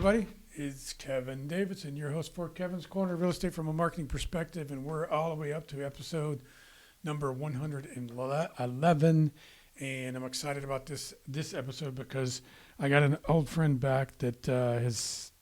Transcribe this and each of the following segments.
everybody. It's Kevin Davidson, your host for Kevin's Corner, real estate from a marketing perspective, and we're all the way up to episode number 111. And I'm excited about this episode because I got an old friend back that has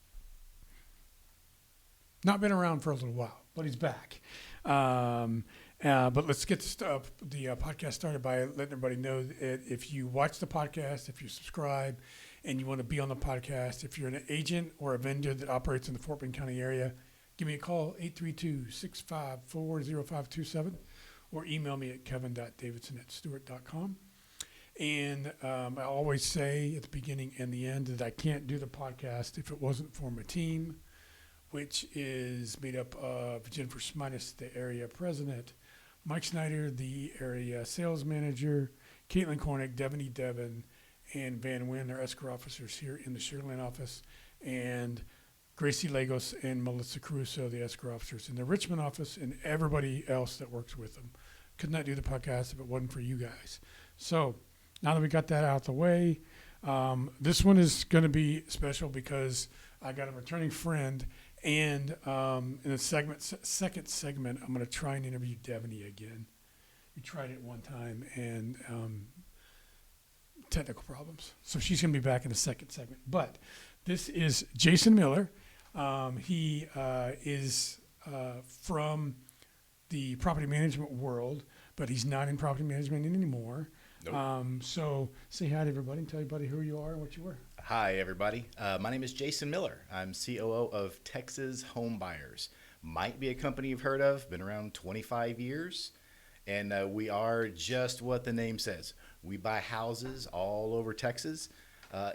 not been around for a little while, but he's back. But let's get the podcast started by letting everybody know that if you watch the podcast, if you subscribe, and you want to be on the podcast, if you're an agent or a vendor that operates in the Fort Bend County area, give me a call, 832-654-0527, or email me at kevin.davidson@stewart.com. And I always say at the beginning and the end that I can't do the podcast if it wasn't for my team, which is made up of Jennifer Smitis, the area president, Mike Snyder, the area sales manager, Caitlin Kornick, Devani Divin, and Van Wynn, our escrow officers here in the Sugarland office, and Gracie Lagos and Melissa Caruso, the escrow officers in the Richmond office, and everybody else that works with them. Could not do the podcast if it wasn't for you guys. So now that we got that out the way, this one is going to be special because I got a returning friend, and in the second segment, I'm going to try and interview Devani again. We tried it one time, and technical problems. So she's going to be back in the second segment. But this is Jason Miller. He is from the property management world, but he's not in property management anymore. Nope. So say hi to everybody and tell everybody who you are and what you were. Hi, everybody. My name is Jason Miller. I'm COO of Texas Home Buyers. Might be a company you've heard of, been around 25 years. And we are just what the name says. We buy houses all over Texas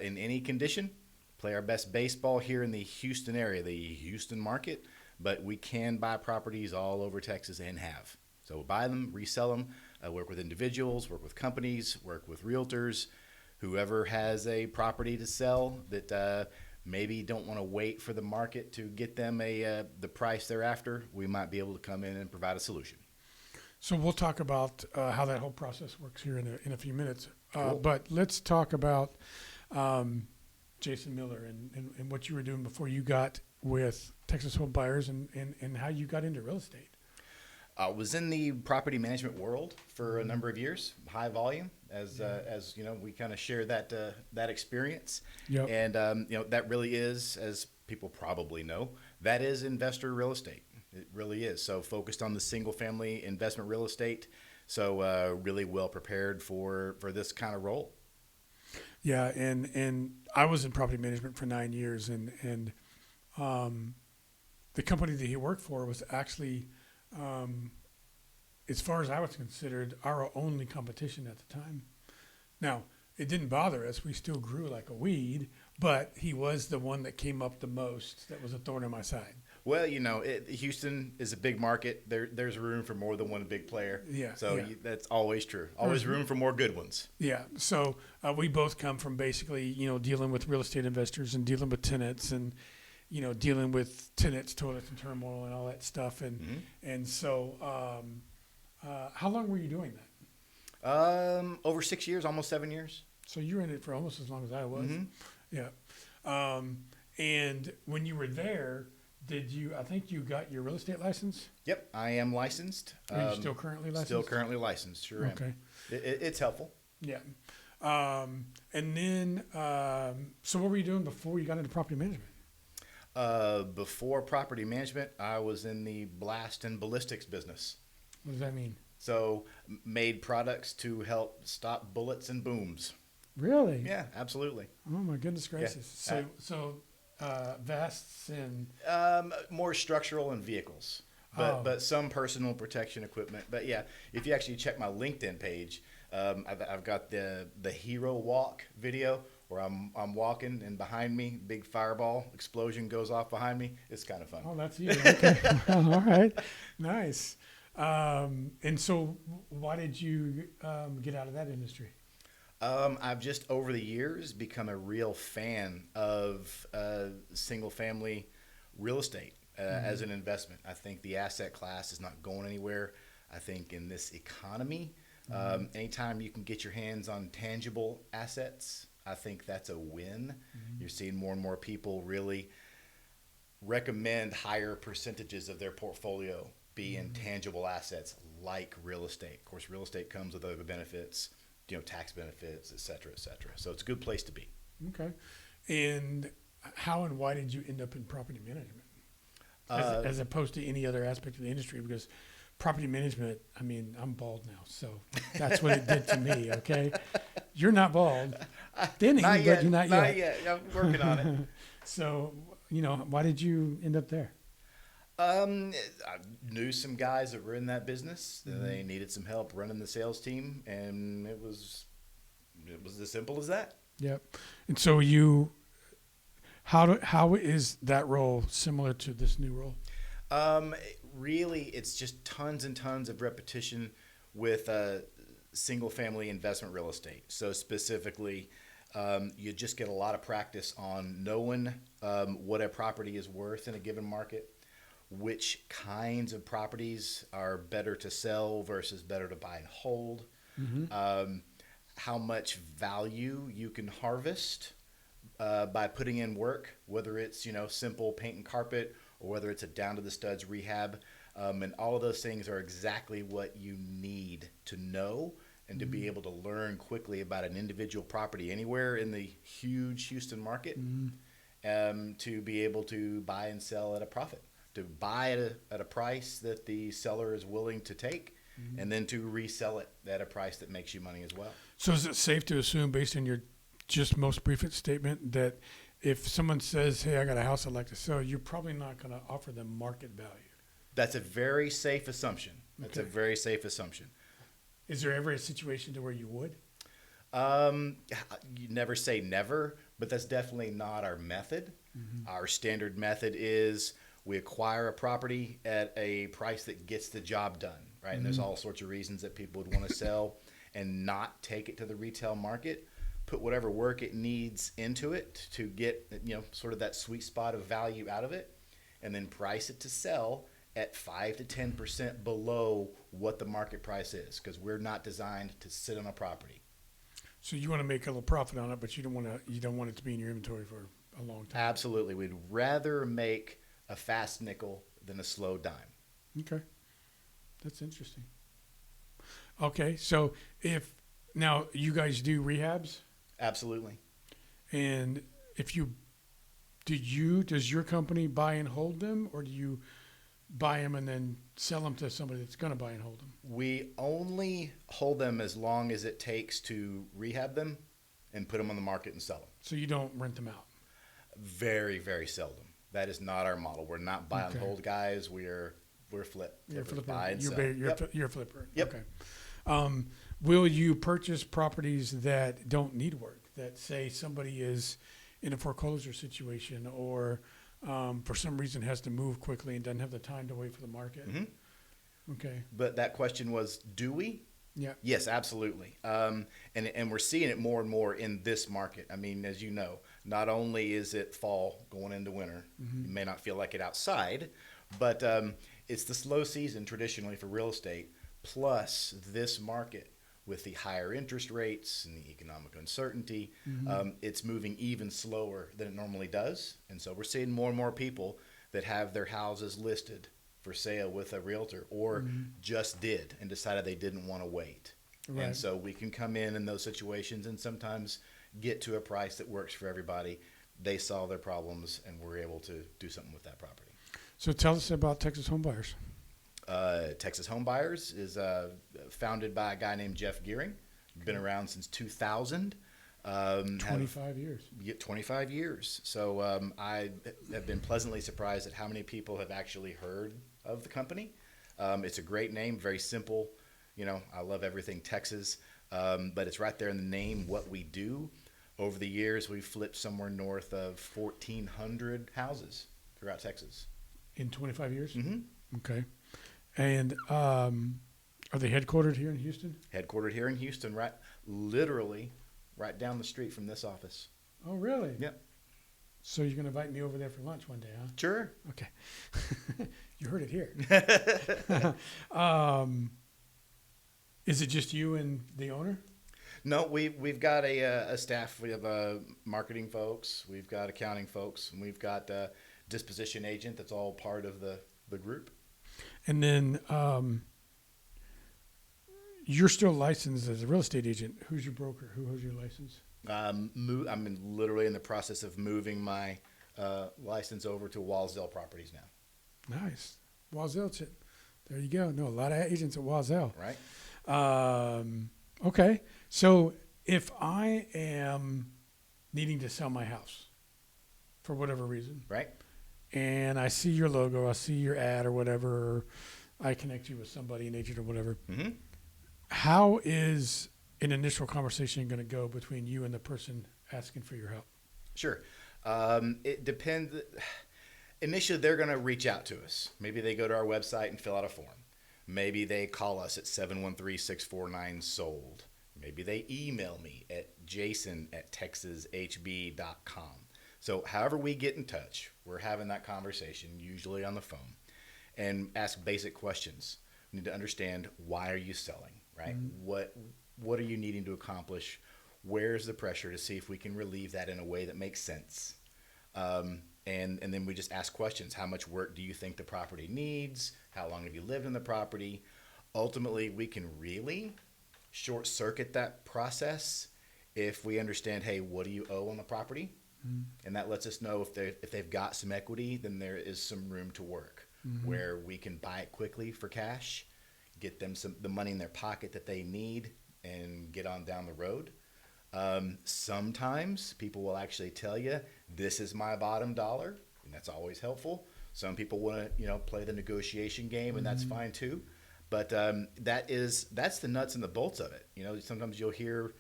in any condition, play our best baseball here in the Houston area, the Houston market, but we can buy properties all over Texas and have. So buy them, resell them, work with individuals, work with companies, work with realtors, whoever has a property to sell that maybe don't want to wait for the market to get them the price they're after, we might be able to come in and provide a solution. So we'll talk about how that whole process works here in a few minutes. Cool. But let's talk about Jason Miller and what you were doing before you got with Texas Home Buyers and how you got into real estate. I was in the property management world for a number of years, high volume, as you know, we kind of share that experience. Yep. And that really is, as people probably know, that is investor real estate. It really is. So focused on the single family investment real estate. So really well prepared for this kind of role. Yeah. And I was in property management for 9 years, and the company that he worked for was actually, as far as I was considered, our only competition at the time. Now, it didn't bother us. We still grew like a weed, but he was the one that came up the most. That was a thorn in my side. Well, Houston is a big market. There's room for more than one big player. Yeah. So yeah. that's always true. Always room for more good ones. Yeah. So we both come from basically, dealing with real estate investors and dealing with tenants and, dealing with tenants, toilets, and turmoil and all that stuff. And so how long were you doing that? Over 6 years, almost 7 years. So you were in it for almost as long as I was. Mm-hmm. Yeah. And when you were there, I think you got your real estate license? Yep, I am licensed. Are you still currently licensed? Still currently licensed, sure okay. am. It's helpful. Yeah. And then, so what were you doing before you got into property management? Before property management, I was in the blast and ballistics business. What does that mean? So made products to help stop bullets and booms. Really? Yeah, absolutely. Oh my goodness gracious. Yeah. So vests and more structural and vehicles, but some personal protection equipment. But yeah, if you actually check my LinkedIn page, I've got the hero walk video where I'm walking and behind me, big fireball explosion goes off behind me. It's kind of fun. Oh, that's you. Okay. All right. Nice. And so why did you get out of that industry? I've just over the years become a real fan of single family real estate as an investment. I think the asset class is not going anywhere. I think in this economy, anytime you can get your hands on tangible assets, I think that's a win. You're seeing more and more people really recommend higher percentages of their portfolio be in tangible assets like real estate. Of course, real estate comes with other benefits, tax benefits, et cetera, et cetera. So it's a good place to be. Okay. And how and why did you end up in property management as opposed to any other aspect of the industry? Because property management, I mean, I'm bald now, so that's what it did to me, okay? You're not bald. Thinning, Not but yet. you're not Not yet. yet. I'm working on it. So, why did you end up there? I knew some guys that were in that business. They needed some help running the sales team, and it was as simple as that. Yep. And so how is that role similar to this new role? Really, it's just tons and tons of repetition with single-family investment real estate. So specifically, you just get a lot of practice on knowing what a property is worth in a given market, which kinds of properties are better to sell versus better to buy and hold, how much value you can harvest by putting in work, whether it's simple paint and carpet or whether it's a down to the studs rehab, and all of those things are exactly what you need to know and to be able to learn quickly about an individual property anywhere in the huge Houston market, to be able to buy and sell at a profit, to buy at a price that the seller is willing to take, and then to resell it at a price that makes you money as well. So is it safe to assume, based on your just most brief statement, that if someone says, hey, I got a house I'd like to sell, you're probably not going to offer them market value? That's a very safe assumption. That's Okay. a very safe assumption. Is there ever a situation to where you would? You never say never, but that's definitely not our method. Our standard method is we acquire a property at a price that gets the job done, right? And there's all sorts of reasons that people would want to sell and not take it to the retail market, put whatever work it needs into it to get, sort of that sweet spot of value out of it, and then price it to sell at 5 to 10% below what the market price is, because we're not designed to sit on a property. So you want to make a little profit on it, but you don't want it to be in your inventory for a long time. Absolutely. We'd rather make a fast nickel than a slow dime. Okay. That's interesting. Okay. So now you guys do rehabs, Absolutely. and does your company buy and hold them, or do you buy them and then sell them to somebody that's going to buy and hold them? We only hold them as long as it takes to rehab them and put them on the market and sell them. So you don't rent them out? Very, very seldom. That is not our model. We're not buy and Okay. hold guys. We're flip. You're a flipper. Buy and You're, sell. Yep. you're a flipper. Yep. Okay. Will you purchase properties that don't need work? That say somebody is in a foreclosure situation, or for some reason has to move quickly and doesn't have the time to wait for the market? Okay. But that question was, do we? Yeah. Yes, absolutely. And we're seeing it more and more in this market. I mean, as you know, not only is it fall going into winter, you may not feel like it outside, but it's the slow season traditionally for real estate, plus this market with the higher interest rates and the economic uncertainty, it's moving even slower than it normally does. And so we're seeing more and more people that have their houses listed for sale with a realtor, or just did and decided they didn't want to wait. Right. And so we can come in those situations and sometimes get to a price that works for everybody. They solve their problems, and we're able to do something with that property. So tell us about Texas Home Buyers. Texas Home Buyers is founded by a guy named Jeff Gearing. Been around since 2000. 25 years. 25 years. So I have been pleasantly surprised at how many people have actually heard of the company. It's a great name, very simple. I love everything Texas, but it's right there in the name, what we do. Over the years, we've flipped somewhere north of 1,400 houses throughout Texas. In 25 years? Mm-hmm. Okay. And are they headquartered here in Houston? Headquartered here in Houston, literally right down the street from this office. Oh, really? Yep. So you're going to invite me over there for lunch one day, huh? Sure. Okay. You heard it here. Is it just you and the owner? No, we've got a staff. We have marketing folks, we've got accounting folks, and we've got a disposition agent. That's all part of the group. And then you're still licensed as a real estate agent. Who's your broker? Who holds your license? I'm literally in the process of moving my license over to Walsall Properties now. Nice. Walsall. There you go. No, a lot of agents at Walsall. Right. Okay. So if I am needing to sell my house for whatever reason, Right. and I see your logo, I see your ad or whatever, or I connect you with somebody, an agent or whatever, Mm-hmm. how is an initial conversation going to go between you and the person asking for your help? Sure. It depends. Initially, they're going to reach out to us. Maybe they go to our website and fill out a form. Maybe they call us at 713-649-SOLD. Maybe they email me at jason@texashb.com. So however we get in touch, we're having that conversation, usually on the phone, and ask basic questions. We need to understand, why are you selling, right? Mm-hmm. What are you needing to accomplish? Where's the pressure, to see if we can relieve that in a way that makes sense. And then we just ask questions. How much work do you think the property needs? How long have you lived in the property? Ultimately, we can really short circuit that process if we understand, hey, what do you owe on the property? Mm-hmm. And that lets us know if they've got some equity, then there is some room to work, mm-hmm. where we can buy it quickly for cash, get them the money in their pocket that they need, and get on down the road. Sometimes people will actually tell you, this is my bottom dollar, and that's always helpful. Some people want to, play the negotiation game, and that's fine too. But that's the nuts and the bolts of it. Sometimes you'll hear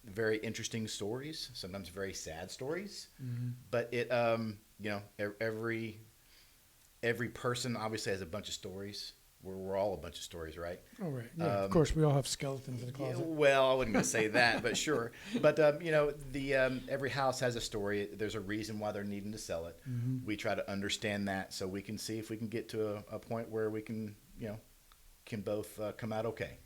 very interesting stories, sometimes very sad stories. Mm-hmm. But every person obviously has a bunch of stories. We're all a bunch of stories, right? Oh, right. Yeah, of course, we all have skeletons in the closet. Yeah, well, I wouldn't say that, but sure. But, every house has a story. There's a reason why they're needing to sell it. Mm-hmm. We try to understand that so we can see if we can get to a point where we can both come out okay.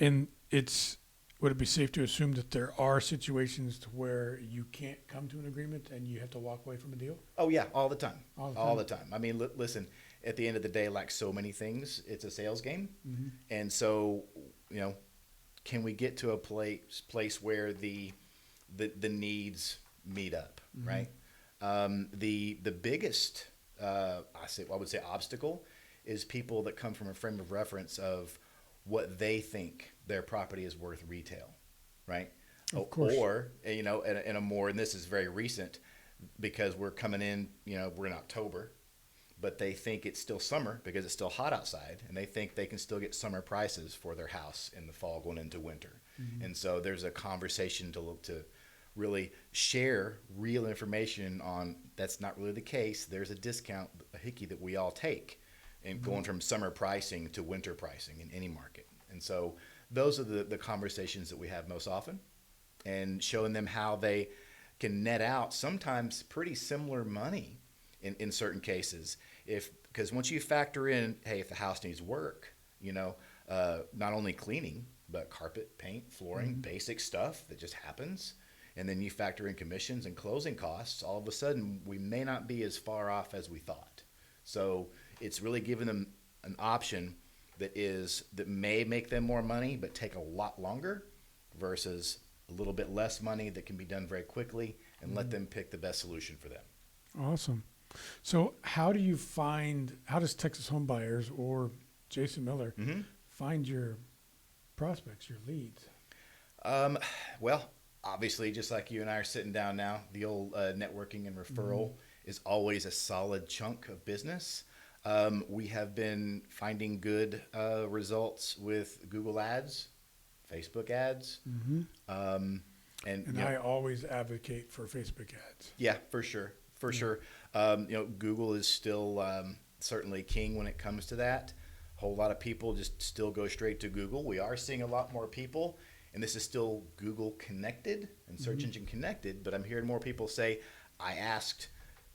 And would it be safe to assume that there are situations to where you can't come to an agreement and you have to walk away from a deal? Oh, yeah, all the time. All the time. I mean, listen. At the end of the day, like so many things, it's a sales game. Mm-hmm. And so, can we get to a place where the needs meet up, mm-hmm. right? The biggest, I would say obstacle is people that come from a frame of reference of what they think their property is worth retail, right? Of course. Or, in a more, and this is very recent because we're coming in, we're in October, but they think it's still summer because it's still hot outside, and they think they can still get summer prices for their house in the fall going into winter. Mm-hmm. And so there's a conversation to really share real information on that's not really the case. There's a discount, a hickey that we all take, and mm-hmm. going from summer pricing to winter pricing in any market. And so those are the conversations that we have most often, and showing them how they can net out sometimes pretty similar money in certain cases. Because once you factor in, hey, if the house needs work, not only cleaning, but carpet, paint, flooring, mm-hmm. basic stuff that just happens. And then you factor in commissions and closing costs, all of a sudden we may not be as far off as we thought. So it's really giving them an option that may make them more money, but take a lot longer, versus a little bit less money that can be done very quickly, and mm-hmm. let them pick the best solution for them. Awesome. So how does Texas Home Buyers or Jason Miller mm-hmm. find your prospects, your leads? Well, obviously, just like you and I are sitting down now, the old networking and referral mm-hmm. is always a solid chunk of business. We have been finding good results with Google ads, Facebook ads. Mm-hmm. And I always advocate for Facebook ads. Yeah, for sure. For sure. Google is still certainly king when it comes to that. A whole lot of people just still go straight to Google. We are seeing a lot more people, and this is still Google connected and search mm-hmm. engine connected, but I'm hearing more people say, I asked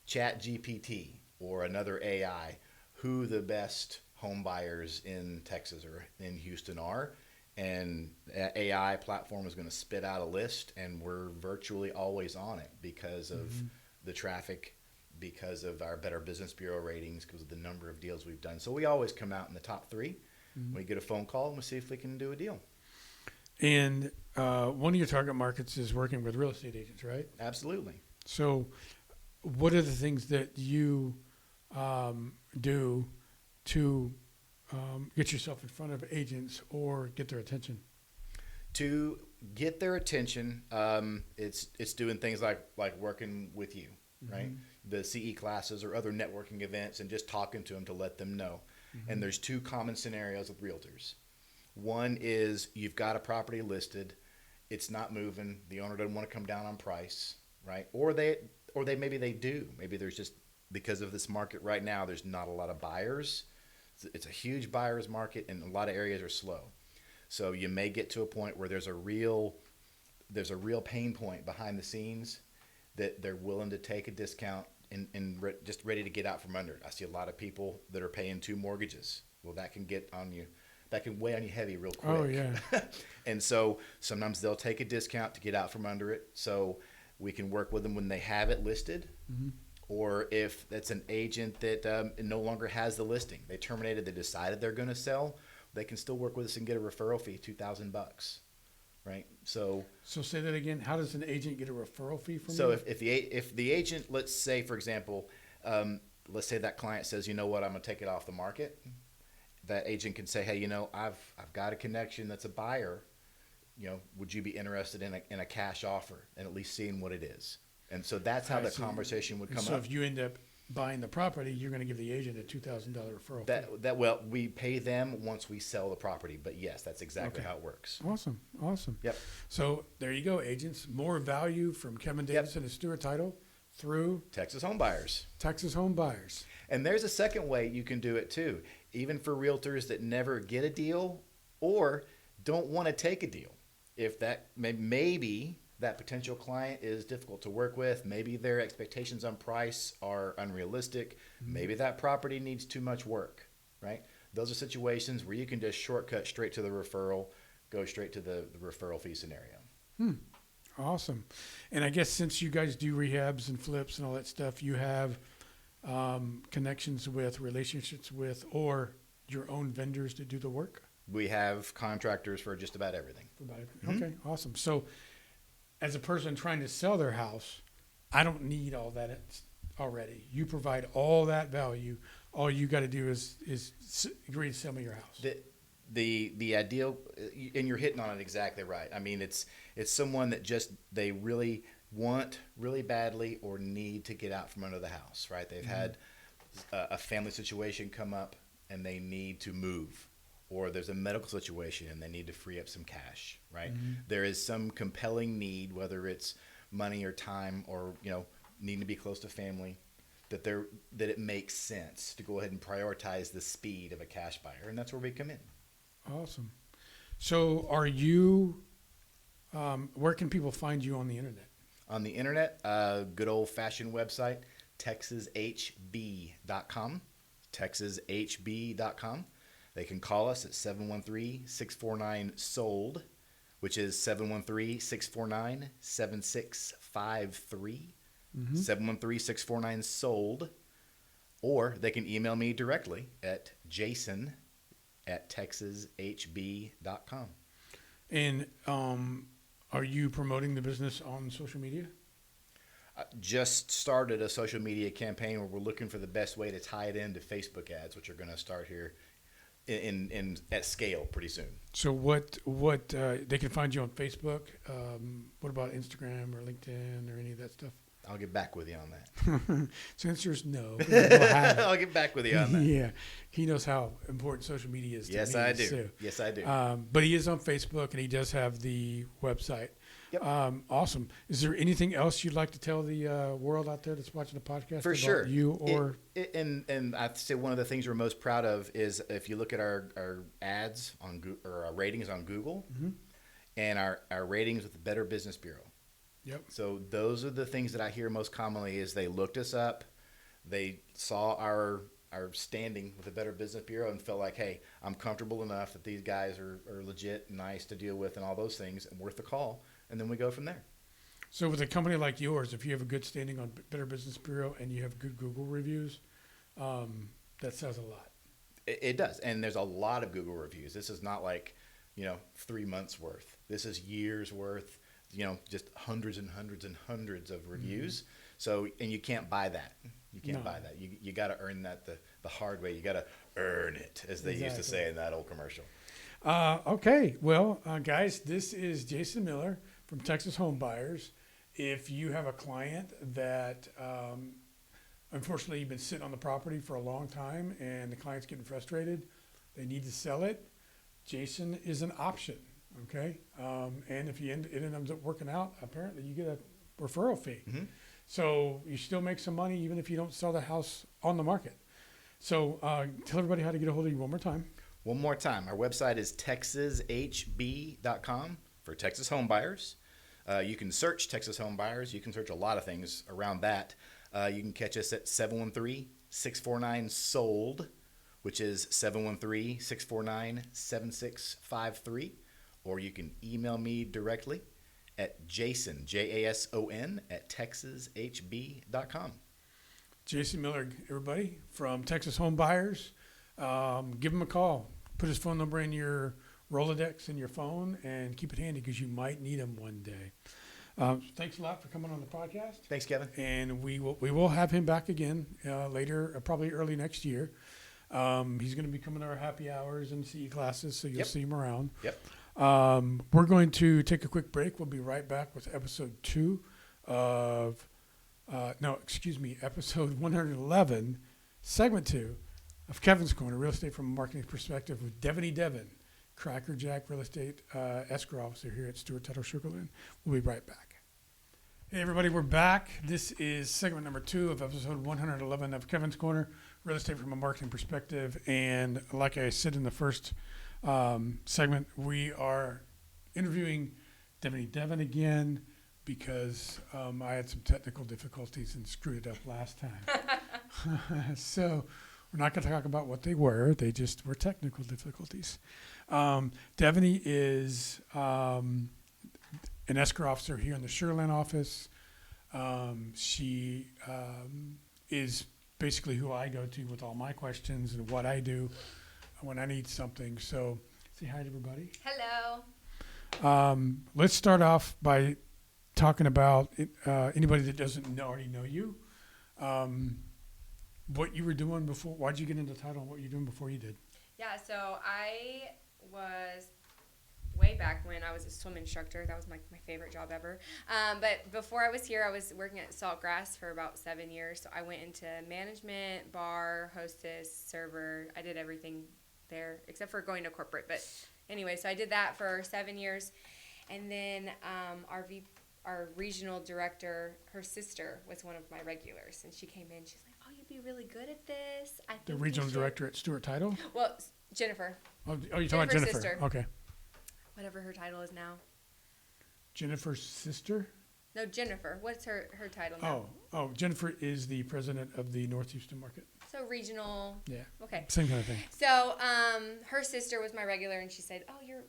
ChatGPT or another AI who the best home buyers in Texas or in Houston are, and AI platform is going to spit out a list, and we're virtually always on it because of the traffic, because of our Better Business Bureau ratings, because of the number of deals we've done. So we always come out in the top 3. We get a phone call and we see if we can do a deal. And one of your target markets is working with real estate agents, right? Absolutely. So what are the things that you do to get yourself in front of agents or get their attention? To get their attention, it's doing things like working with you, right? The CE classes or other networking events, and just talking to them to let them know. And there's 2 common scenarios with realtors. One is you've got a property listed, it's not moving, the owner doesn't want to come down on price, right? Or they maybe they do. Maybe there's just, because of this market right now, there's not a lot of buyers. It's a huge buyer's market, and a lot of areas are slow. So you may get to a point where there's a real pain point behind the scenes that they're willing to take a discount and just ready to get out from under it. I see a lot of people that are paying 2 mortgages. Well, that can get on you. That can weigh on you heavy real quick. Oh, yeah. And so sometimes they'll take a discount to get out from under it. So we can work with them when they have it listed. Or if it's an agent that no longer has the listing, they terminated, they decided they're going to sell, they can still work with us and get a referral fee, $2,000, right? So say that again. How does an agent get a referral fee from you? So if the agent, let's say, for example, let's say that client says, you know what, I'm going to take it off the market. That agent can say, hey, you know, I've got a connection that's a buyer. You know, would you be interested in a cash offer and at least seeing what it is? And so that's how the conversation would come up. So if you end up buying the property, you're going to give the agent a $2,000 referral fee. Well, we pay them once we sell the property, but yes, that's exactly how it works. Awesome. Yep. So there you go, agents. More value from Kevin Davidson and Stewart Title through Texas Home Buyers. Texas Home Buyers. And there's a second way you can do it too, even for realtors that never get a deal or don't want to take a deal. If that maybe that potential client is difficult to work with, maybe their expectations on price are unrealistic, maybe that property needs too much work, right? Those are situations where you can just shortcut straight to the referral, go straight to the referral fee scenario. Awesome. And I guess since you guys do rehabs and flips and all that stuff, you have connections with, relationships with, or your own vendors to do the work? We have contractors for just about everything. Okay, awesome. So as a person trying to sell their house, I don't need all that already. You provide all that value. All you got to do is agree to sell me your house. The ideal, and you're hitting on it exactly right. I mean, it's someone that just, they really want really badly or need to get out from under the house, right? They've had a family situation come up and they need to move, or there's a medical situation and they need to free up some cash, right? There is some compelling need, whether it's money or time or, you know, needing to be close to family, that it makes sense to go ahead and prioritize the speed of a cash buyer, and that's where we come in. Awesome. So are you, where can people find you on the internet? On the internet, good old-fashioned website, texashb.com, texashb.com. They can call us at 713-649-SOLD, which is 713-649-7653, 713-649-SOLD, or they can email me directly at jason@texashb.com. And are you promoting the business on social media? Just started a social media campaign where we're looking for the best way to tie it into Facebook ads, which are going to start here in at scale pretty soon. So what they can find you on Facebook. What about Instagram or LinkedIn or any of that stuff? I'll get back with you on that. So answer is no. I'll get back with you on that. Yeah, he knows how important social media is to Yes, me. I do. So, Yes, I do. But he is on Facebook and he does have the website. Yep. Awesome. Is there anything else you'd like to tell the world out there that's watching the podcast For about sure. you or and I'd say one of the things we're most proud of is if you look at our ads on Google, or our ratings on Google, and our ratings with the Better Business Bureau. Yep. So those are the things that I hear most commonly is they looked us up, they saw our our standing with the Better Business Bureau and felt like, hey, I'm comfortable enough that these guys are legit, nice to deal with, and all those things, and worth the call. And then we go from there. So with a company like yours, if you have a good standing on Better Business Bureau and you have good Google reviews, that says a lot. It does. And there's a lot of Google reviews. This is not like, 3 months worth. This is years worth, just hundreds and hundreds and hundreds of reviews. So, and you can't buy that. You can't buy that. You got to earn that the hard way. You got to earn it, as they used to say in that old commercial. Okay. Well, guys, this is Jason Miller from Texas Home Buyers. If you have a client that, unfortunately, you've been sitting on the property for a long time and the client's getting frustrated, they need to sell it, Jason is an option. Okay. And if it ends up working out, apparently you get a referral fee. Mm-hmm. So you still make some money even if you don't sell the house on the market. So tell everybody how to get a hold of you one more time. One more time. Our website is texashb.com for Texas Home Buyers. You can search Texas Home Buyers. You can search a lot of things around that. You can catch us at 713-649-SOLD, which is 713-649-7653. Or you can email me directly at Jason, Jason, at texashb.com. Jason Miller, everybody, from Texas Home Buyers. Give him a call. Put his phone number in your Rolodex in your phone and keep it handy because you might need him one day. Thanks a lot for coming on the podcast. Thanks, Kevin. And we will have him back again later, probably early next year. He's going to be coming to our happy hours and CE classes, so you'll see him around. Yep. We're going to take a quick break. We'll be right back with episode 2 of, episode 111, segment 2 of Kevin's Corner, Real Estate from a Marketing Perspective with Devani Divin, Crackerjack Real Estate Escrow Officer here at Stewart Title Sugarland. We'll be right back. Hey, everybody, we're back. This is segment number 2 of episode 111 of Kevin's Corner, Real Estate from a Marketing Perspective. And like I said in the first segment, we are interviewing Devani Divin again because I had some technical difficulties and screwed it up last time. So we're not going to talk about what they were. They just were technical difficulties. Devani is an escrow officer here in the Sugarland office. She is basically who I go to with all my questions and what I do when I need something. So say hi to everybody. Hello. Let's start off by talking about anybody that doesn't already know you. What you were doing before, why'd you get into title and what you were doing before you did? Yeah, so I was way back when I was a swim instructor. That was my favorite job ever. But before I was here, I was working at Saltgrass for about 7 years. So I went into management, bar, hostess, server. I did everything there except for going to corporate. But anyway, so I did that for 7 years. And then our regional director, her sister was one of my regulars. And she came in. She's like, oh, you'd be really good at this. I think The regional director at Stewart Title? Well, Jennifer. Oh, you're talking about Jennifer. Sister. Okay. Whatever her title is now. Jennifer's sister? No, Jennifer. What's her title now? Oh, Jennifer is the president of the North Houston market. So regional. Yeah. Okay. Same kind of thing. So her sister was my regular, and she said, oh, you're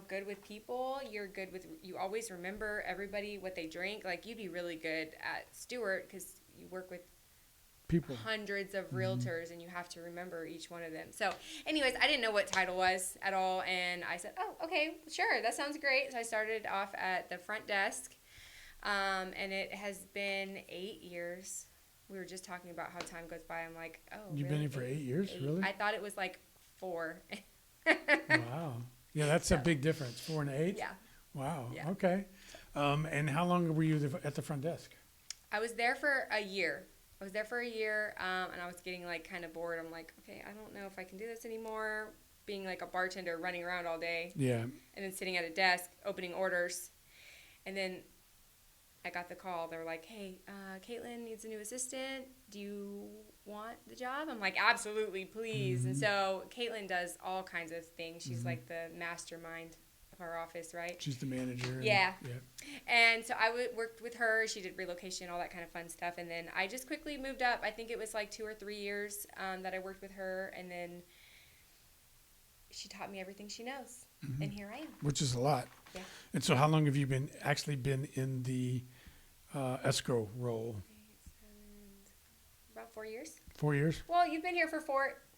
good with people. You're good with, you always remember everybody, what they drink. Like, you'd be really good at Stewart because you work with people, hundreds of realtors, and you have to remember each one of them. So anyways, I didn't know what title was at all, and I said, oh, okay, sure, that sounds great. So I started off at the front desk, and it has been 8 years. We were just talking about how time goes by. I'm like, oh, You've really? been here for 8 years? 8? Really? I thought it was like 4. Wow. Yeah, that's a big difference, 4 and 8? Yeah. Wow, Yeah. okay. And how long were you at the front desk? I was there for a year. And I was getting like kind of bored. I'm like, okay, I don't know if I can do this anymore. Being like a bartender, running around all day. Yeah. And then sitting at a desk, opening orders. And then I got the call. They were like, hey, Caitlin needs a new assistant. Do you want the job? I'm like, absolutely, please. Mm-hmm. And so Caitlin does all kinds of things. She's like the mastermind of our office, right? She's the manager. Yeah. And so I worked with her. She did relocation, all that kind of fun stuff. And then I just quickly moved up. I think it was like 2 or 3 years that I worked with her. And then she taught me everything she knows. Mm-hmm. And here I am. Which is a lot. Yeah. And so how long have you been in the escrow role? About 4 years. 4 years? Well, you've been here for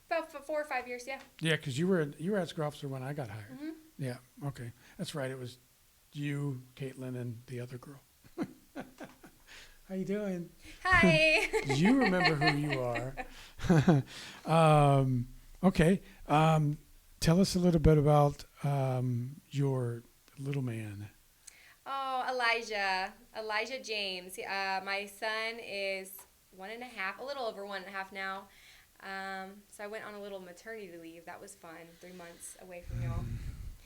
about 4 or 5 years, yeah. Yeah, because you were escrow officer when I got hired. Mm-hmm. Yeah, okay. That's right. It was you, Caitlin, and the other girl. How you doing? Hi. You remember who you are. Okay. Tell us a little bit about your little man. Oh, Elijah James. My son is 1.5, a little over 1.5 now. So I went on a little maternity leave. That was fun. 3 months away from y'all.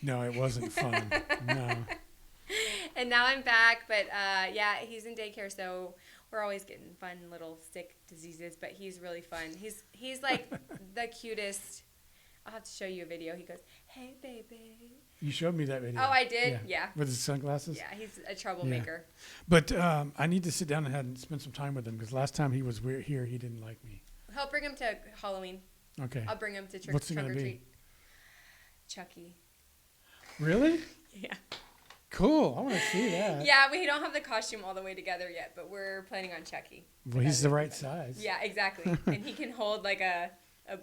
No, it wasn't fun. No. And now I'm back, but yeah, he's in daycare, so we're always getting fun little sick diseases. But he's really fun. He's like the cutest. I'll have to show you a video. He goes, "Hey, baby." You showed me that video. Oh, I did? Yeah. With his sunglasses? Yeah, he's a troublemaker. But I need to sit down and spend some time with him because last time he was here, he didn't like me. He'll bring him to Halloween. Okay. I'll bring him to trick What's he or gonna be? treat. Chucky. Really? Yeah. Cool. I want to see that. Yeah, we don't have the costume all the way together yet, but we're planning on Chucky. Well, he's the right size. Yeah, exactly. And he can hold like a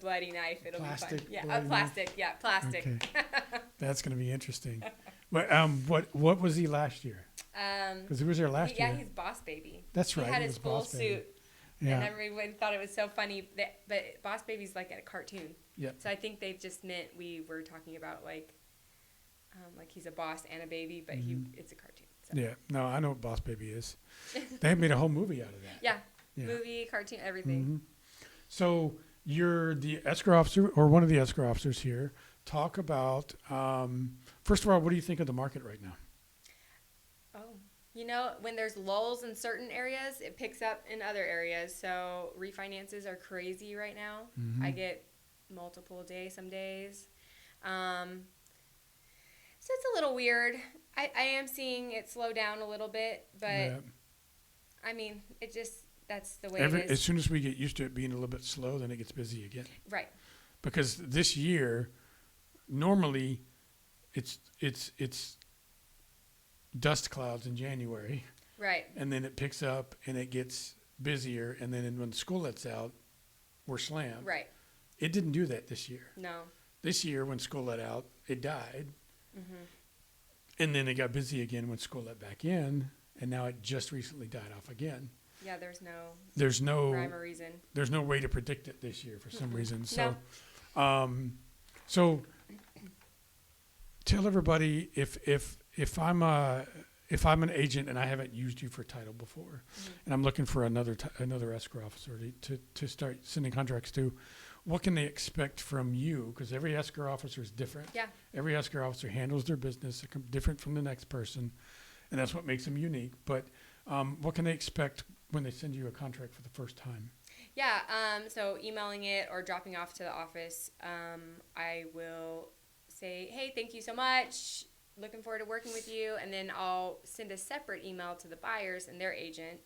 bloody knife. It'll Plastic be fun. Yeah, bloody plastic. Yeah, plastic. Okay. That's going to be interesting. But what was he last year? Because he was there last year. Yeah, he's Boss Baby. That's right. He had he his was full Boss Baby. suit. Yeah. And everyone thought it was so funny. But Boss Baby's like a cartoon. Yep. So I think they just meant we were talking about like he's a boss and a baby, but it's a cartoon. So. Yeah. No, I know what Boss Baby is. They made a whole movie out of that. Yeah. Yeah. Movie, cartoon, everything. Mm-hmm. So you're the escrow officer or one of the escrow officers here. Talk about, first of all, what do you think of the market right now? Oh, when there's lulls in certain areas, it picks up in other areas. So refinances are crazy right now. Mm-hmm. I get multiple a day some days. So it's a little weird. I am seeing it slow down a little bit, but Yeah. I mean, that's the way it As is. soon as we get used to it being a little bit slow, then it gets busy again. Right. Because this year, normally, it's dust clouds in January, Right. and then it picks up and it gets busier, and then when school lets out, we're slammed. Right. It didn't do that this year. No. This year, when school let out, it died, Mhm. and then it got busy again when school let back in, and now it just recently died off again. Yeah, there's no There's rhyme or reason. there's no way to predict it this year for some reason. No. So, so tell everybody if I'm an agent and I haven't used you for title before, and I'm looking for another escrow officer to start sending contracts to, what can they expect from you? Because every escrow officer is different. Yeah. Every escrow officer handles their business different from the next person, and that's what makes them unique. But what can they expect when they send you a contract for the first time? Yeah, so emailing it or dropping off to the office, I will say, hey, thank you so much. Looking forward to working with you. And then I'll send a separate email to the buyers and their agent,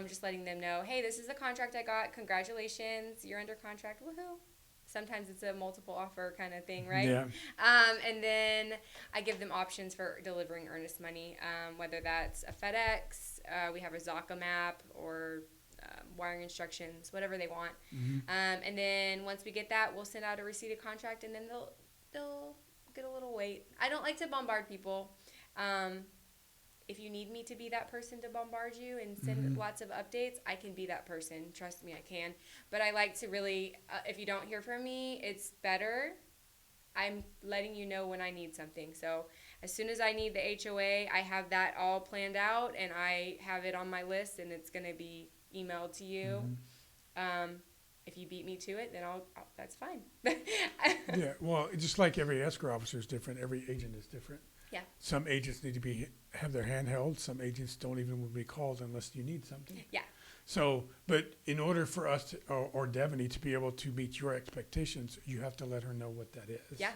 just letting them know, hey, this is the contract I got. Congratulations. You're under contract. Woohoo. Sometimes it's a multiple offer kind of thing, right? Yeah. And then I give them options for delivering earnest money, whether that's a FedEx, we have a Zaka map, or wiring instructions, whatever they want. And then once we get that, we'll send out a receipted contract, and then they'll get a little wait. I don't like to bombard people. If you need me to be that person to bombard you and send lots of updates, I can be that person. Trust me, I can. But I like to really, if you don't hear from me, it's better. I'm letting you know when I need something. So as soon as I need the HOA, I have that all planned out, and I have it on my list, and it's going to be emailed to you. If you beat me to it, then I'll that's fine. Yeah, well, just like every escrow officer is different, every agent is different. Yeah. Some agents need to have their hand held. Some agents don't even will be called unless you need something. Yeah. So, but in order for us to, or Devani to be able to meet your expectations, you have to let her know what that is. Yeah.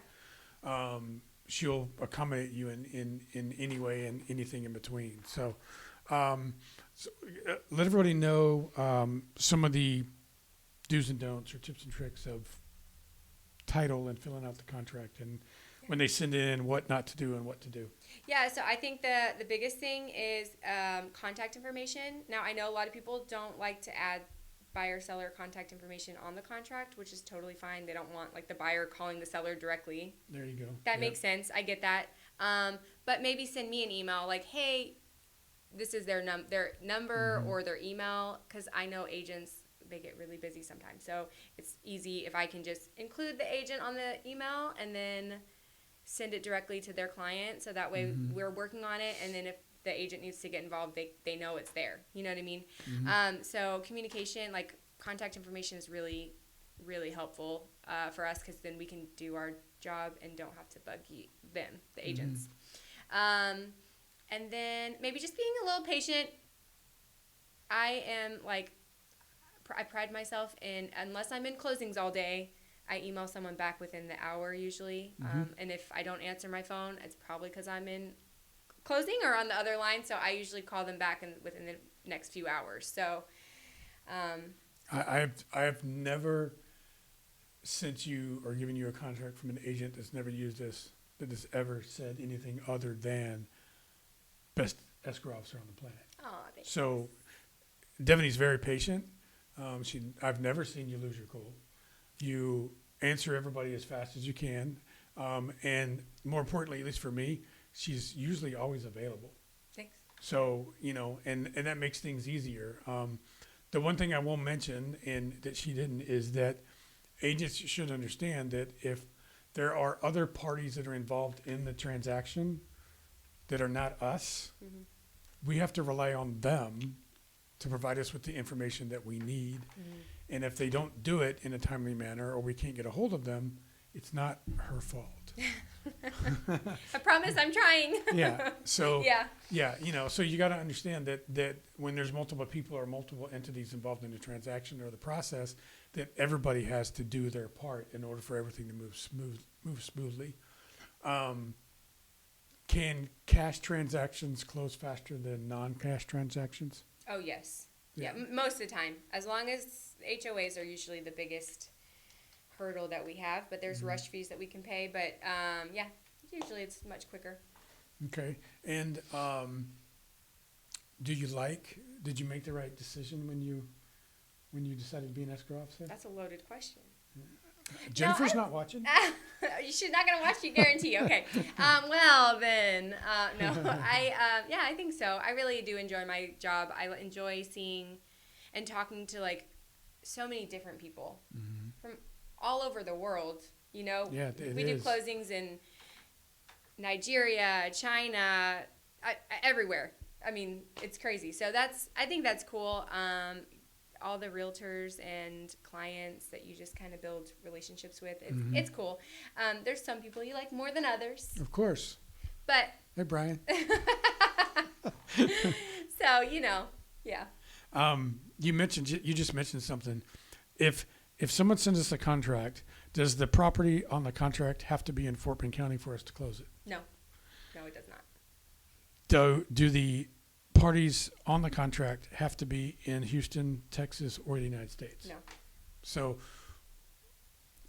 she'll accommodate you in any way and anything in between. So, let everybody know some of the do's and don'ts or tips and tricks of title and filling out the contract, and when they send it in, what not to do and what to do. Yeah, so I think the biggest thing is contact information. Now, I know a lot of people don't like to add buyer-seller contact information on the contract, which is totally fine. They don't want, like, the buyer calling the seller directly. There you go. That Yep. makes sense. I get that. But maybe send me an email like, hey, this is their number or their email, because I know agents, they get really busy sometimes. So it's easy if I can just include the agent on the email and then send it directly to their client, so that way we're working on it, and then if the agent needs to get involved, they know it's there. You know what I mean? So communication, like contact information, is really, really helpful for us, because then we can do our job and don't have to bug them, the agents. And then maybe just being a little patient. I am like, I pride myself in, unless I'm in closings all day, I email someone back within the hour usually. And if I don't answer my phone, it's probably because I'm in closing or on the other line. So I usually call them back within the next few hours. So I've never sent you or given you a contract from an agent that's never used this, that has ever said anything other than best escrow officer on the planet. oh, thanks. So Devani's very patient. I've never seen you lose your cool. You answer everybody as fast as you can. And more importantly, at least for me, she's usually always available. Thanks. So, and that makes things easier. The one thing I won't mention, and that she didn't, is that agents should understand that if there are other parties that are involved in the transaction that are not us, we have to rely on them to provide us with the information that we need. And if they don't do it in a timely manner, or we can't get a hold of them, it's not her fault. I promise I'm trying. Yeah. So Yeah. so you got to understand that when there's multiple people or multiple entities involved in the transaction or the process, that everybody has to do their part in order for everything to move smoothly. Can cash transactions close faster than non-cash transactions? Oh, yes. Yeah. Yeah, most of the time. As long as HOAs are usually the biggest hurdle that we have, but there's rush fees that we can pay. But, yeah, usually it's much quicker. Okay. And did you make the right decision when you decided to be an escrow officer? That's a loaded question. Jennifer's not watching. She's not gonna watch you, guarantee. Okay. Well then, no. I think so. I really do enjoy my job. I enjoy seeing and talking to like so many different people from all over the world. Yeah, we do closings in Nigeria, China, everywhere. I mean, it's crazy. So I think that's cool. All the realtors and clients that you just kind of build relationships with. It's cool. There's some people you like more than others. Of course. But. Hey, Brian. So, yeah. You just mentioned something. If someone sends us a contract, does the property on the contract have to be in Fort Bend County for us to close it? No, it does not. Do the parties on the contract have to be in Houston, Texas, or the United States? No. So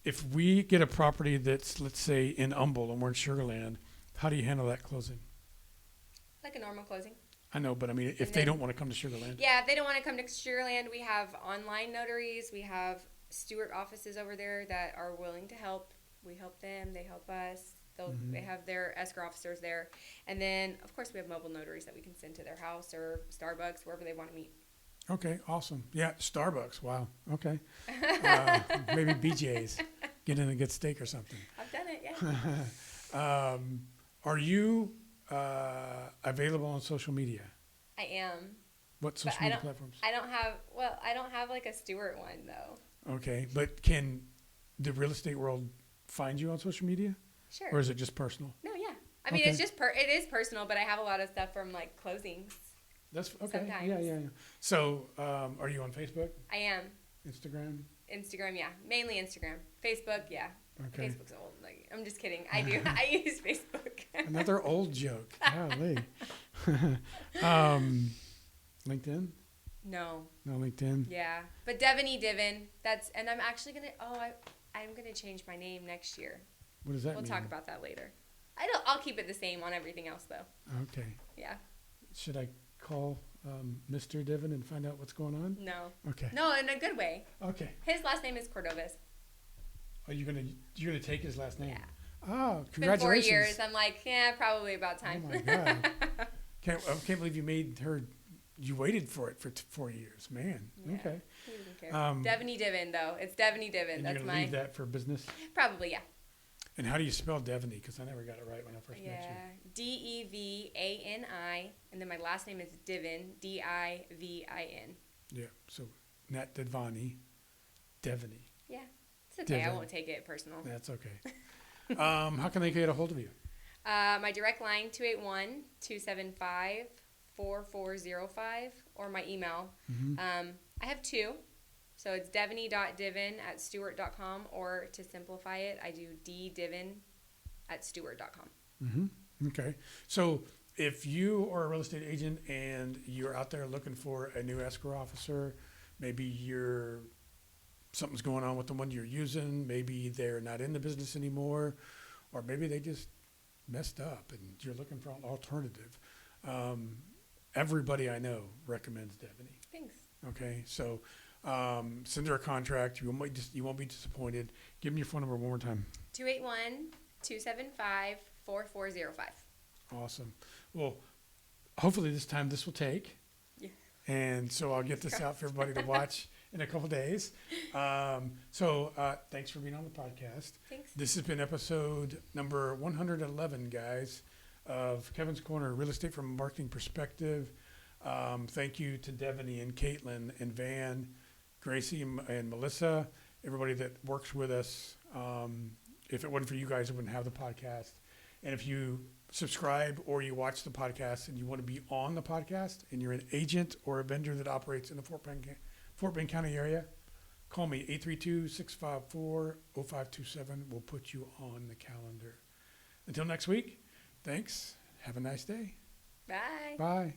if we get a property that's, let's say, in Humble and we're in Sugar Land, how do you handle that closing? Like a normal closing. I know, but I mean, if they don't want to come to Sugar Land. Yeah, if they don't want to come to Sugar Land, we have online notaries. We have Stewart offices over there that are willing to help. We help them. They help us. They have their escrow officers there. And then, of course, we have mobile notaries that we can send to their house or Starbucks, wherever they want to meet. Okay, awesome. Yeah, Starbucks. Wow. Okay. Maybe BJ's. Get in and get steak or something. I've done it, yeah. Are you available on social media? I am. What social media platforms? I don't have like a Stewart one, though. Okay, but can the real estate world find you on social media? Sure. Or is it just personal? No, yeah. I mean, it's just it is personal, but I have a lot of stuff from like closings. That's okay. Sometimes. Yeah. So, are you on Facebook? I am. Instagram? Instagram, yeah. Mainly Instagram. Facebook, yeah. Okay. Facebook's old. Like, I'm just kidding. I do. I use Facebook. Another old joke. Golly. LinkedIn? No. No LinkedIn. Yeah. But Devani Divin. And I'm actually gonna. I'm gonna change my name next year. What does that We'll mean? talk about that later. I'll keep it the same on everything else though. Okay. Yeah. Should I call Mr. Divin and find out what's going on? No. Okay. No, in a good way. Okay. His last name is Cordovez. Are you gonna take his last name? Yeah. Oh, It's been 4 congratulations! years. I'm like, yeah, probably about time. Oh my God. I can't believe you made her. You waited for it for 4 years, man. Yeah. Okay. He doesn't care. Um, Devani Divin though. It's Devani Divin. And That's you're gonna my leave that for business. probably, yeah. And how do you spell Devani? Because I never got it right when I first met Yeah. Devani, and then my last name is Divin. Divin. you. Yeah. So Nat Devani, Devani. Yeah. It's okay. I Divin. won't take it personal. That's okay. How can they get a hold of you? My direct line 281-275-4405 or my email. I have two. So it's devany.divin@stewart.com, or to simplify it, I do ddivin@stewart.com. Okay. So if you are a real estate agent and you're out there looking for a new escrow officer, maybe something's going on with the one you're using, maybe they're not in the business anymore, or maybe they just messed up and you're looking for an alternative. Everybody I know recommends Devani. Thanks. Okay. So send her a contract. You won't be disappointed. Give me your phone number one more time. 281-275-4405. Awesome. Well, hopefully this time this will take. Yeah. And so I'll get this out for everybody to watch in a couple days. Thanks for being on the podcast. Thanks. This has been episode number 111, guys, of Kevin's Corner, Real Estate from a Marketing Perspective. Thank you to Devani and Caitlin and Van, Gracie and Melissa, everybody that works with us. If it wasn't for you guys, I wouldn't have the podcast. And if you subscribe or you watch the podcast and you want to be on the podcast and you're an agent or a vendor that operates in the Fort Bend County area, call me 832-654-0527. We'll put you on the calendar. Until next week, thanks. Have a nice day. Bye. Bye.